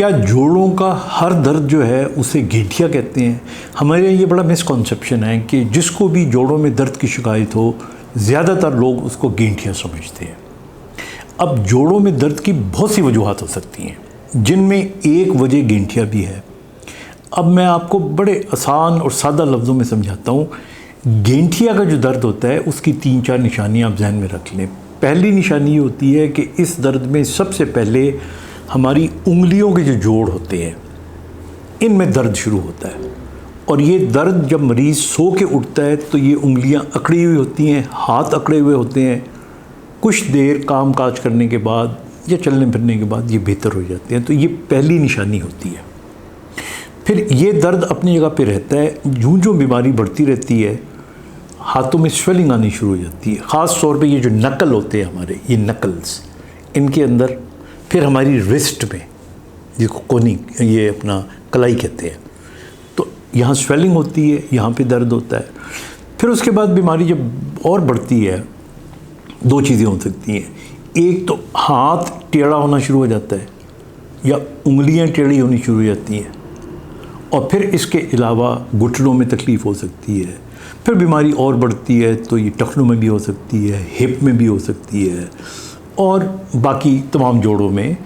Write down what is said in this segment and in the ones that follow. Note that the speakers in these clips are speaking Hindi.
क्या जोड़ों का हर दर्द जो है उसे गेंठिया कहते हैं? हमारे यहाँ ये बड़ा मिसकॉन्सेप्शन है कि जिसको भी जोड़ों में दर्द की शिकायत हो ज़्यादातर लोग उसको गेंठिया समझते हैं। अब जोड़ों में दर्द की बहुत सी वजूहात हो सकती हैं, जिनमें एक वजह गेंठिया भी है। अब मैं आपको बड़े आसान और सादा लफ्ज़ों में समझाता हूँ। गेंठिया का जो दर्द होता है उसकी 3-4 निशानियाँ आप जहन में रख लें। पहली निशानी ये होती है कि इस दर्द में सबसे पहले हमारी उंगलियों के जो जोड़ होते हैं इनमें दर्द शुरू होता है, और ये दर्द जब मरीज़ सो के उठता है तो ये उंगलियां अकड़ी हुई होती हैं, हाथ अकड़े हुए होते हैं। कुछ देर काम काज करने के बाद या चलने फिरने के बाद ये बेहतर हो जाते हैं। तो ये पहली निशानी होती है। फिर ये दर्द अपनी जगह पे रहता है। जो बीमारी बढ़ती रहती है हाथों में स्वेलिंग आनी शुरू हो जाती है, ख़ास तौर पे ये जो नकल होते हैं हमारे, ये नकल्स, इनके अंदर, फिर हमारी रिस्ट में, जिसको कोनी, ये अपना कलाई कहते हैं, तो यहाँ स्वेलिंग होती है, यहाँ पे दर्द होता है। फिर उसके बाद बीमारी जब और बढ़ती है, 2 चीज़ें हो सकती हैं। एक तो हाथ टेढ़ा होना शुरू हो जाता है या उंगलियां टेढ़ी होनी शुरू हो जाती हैं, और फिर इसके अलावा घुटनों में तकलीफ़ हो सकती है। फिर बीमारी और बढ़ती है तो ये टखनों में भी हो सकती है, हिप में भी हो सकती है, और बाकी तमाम जोड़ों में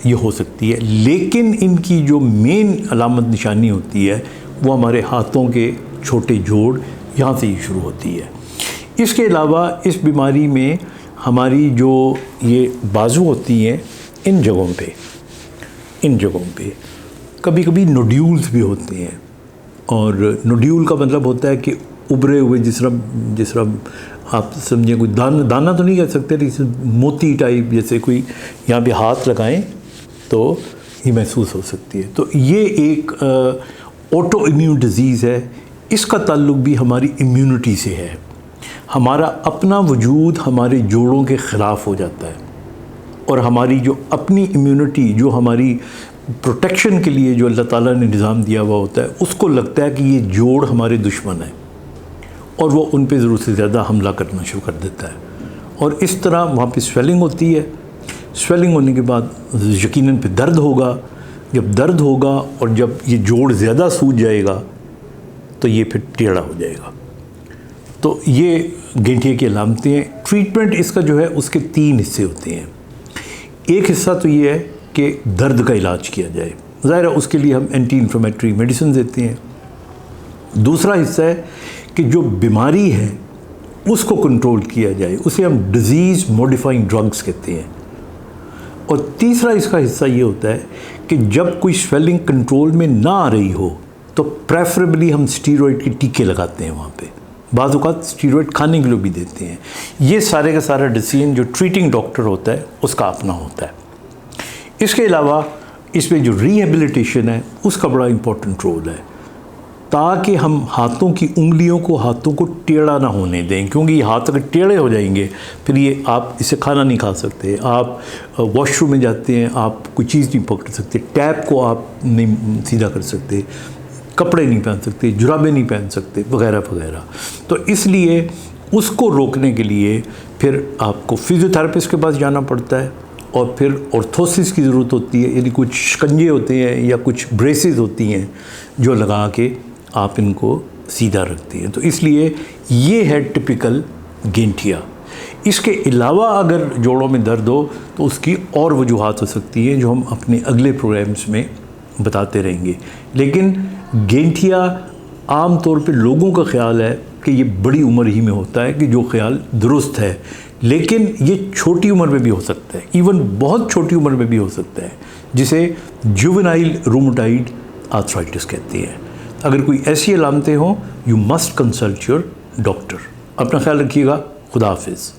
ये हो सकती है। लेकिन इनकी जो मेन अलामत निशानी होती है वो हमारे हाथों के छोटे जोड़, यहाँ से ही शुरू होती है। इसके अलावा इस बीमारी में हमारी जो ये बाजू होती हैं, इन जगहों पे कभी कभी नोड्यूल्स भी होते हैं। और नोड्यूल का मतलब होता है कि उभरे हुए, जिस तरह आप समझें कोई दाना तो नहीं कह सकते, लेकिन मोती टाइप, जैसे कोई यहाँ पे हाथ लगाएं तो ये महसूस हो सकती है। तो ये एक ऑटो इम्यून डिज़ीज़ है। इसका ताल्लुक भी हमारी इम्यूनिटी से है। हमारा अपना वजूद हमारे जोड़ों के ख़िलाफ़ हो जाता है, और हमारी जो अपनी इम्यूनिटी, जो हमारी प्रोटेक्शन के लिए जो अल्लाह ताला ने निज़ाम दिया हुआ होता है, उसको लगता है कि ये जोड़ हमारे दुश्मन है, और वो उन पे ज़रूरत से ज़्यादा हमला करना शुरू कर देता है। और इस तरह वहाँ पे स्वेलिंग होती है। स्वेलिंग होने के बाद यकीनन पे दर्द होगा। जब दर्द होगा और जब ये जोड़ ज़्यादा सूज जाएगा तो ये फिर टेढ़ा हो जाएगा। तो ये गेंठिया की अलामतें हैं। ट्रीटमेंट इसका जो है उसके 3 हिस्से होते हैं। एक हिस्सा तो ये है कि दर्द का इलाज किया जाए, ज़ाहिर है उसके लिए हम एंटी इन्फ्लेमेटरी मेडिसिन देते हैं। दूसरा हिस्सा है कि जो बीमारी है उसको कंट्रोल किया जाए, उसे हम डिज़ीज़ मॉडिफाइंग ड्रग्स कहते हैं। और तीसरा इसका हिस्सा ये होता है कि जब कोई स्वेलिंग कंट्रोल में ना आ रही हो तो प्रेफरेबली हम स्टीरॉयड के टीके लगाते हैं वहाँ पे। बाज़ औक़ात स्टीरॉयड खाने के लिए भी देते हैं। ये सारे का सारा डिसीजन जो ट्रीटिंग डॉक्टर होता है उसका अपना होता है। इसके अलावा इसमें जो रिहेबिलिटेशन है उसका बड़ा इम्पोर्टेंट रोल है, ताकि हम हाथों की उंगलियों को, हाथों को टेढ़ा ना होने दें, क्योंकि ये हाथ अगर टेढ़े हो जाएंगे फिर ये आप इसे खाना नहीं खा सकते, आप वॉशरूम में जाते हैं आप कोई चीज़ नहीं पकड़ सकते, टैप को आप नहीं सीधा कर सकते, कपड़े नहीं पहन सकते, जुराबें नहीं पहन सकते, वगैरह वगैरह। तो इसलिए उसको रोकने के लिए फिर आपको फिजियोथेरेपिस्ट के पास जाना पड़ता है, और फिर ऑर्थोसिस की ज़रूरत होती है, यानी कुछ शिकंजे होते हैं या कुछ ब्रेसेस होती हैं जो लगा के आप इनको सीधा रखते हैं। तो इसलिए ये है टिपिकल गेंठिया। इसके अलावा अगर जोड़ों में दर्द हो तो उसकी और वजूहात हो सकती हैं जो हम अपने अगले प्रोग्राम्स में बताते रहेंगे। लेकिन गेंठिया आम तौर पे लोगों का ख्याल है कि ये बड़ी उम्र ही में होता है, कि जो ख्याल दुरुस्त है, लेकिन ये छोटी उम्र में भी हो सकता है, इवन बहुत छोटी उम्र में भी हो सकता है, जिसे जुवेनाइल रूमेटॉइड आर्थराइटिस कहते हैं। अगर कोई ऐसी अलामतें हों, you must consult your doctor. अपना ख्याल रखिएगा। खुदा हाफिज़।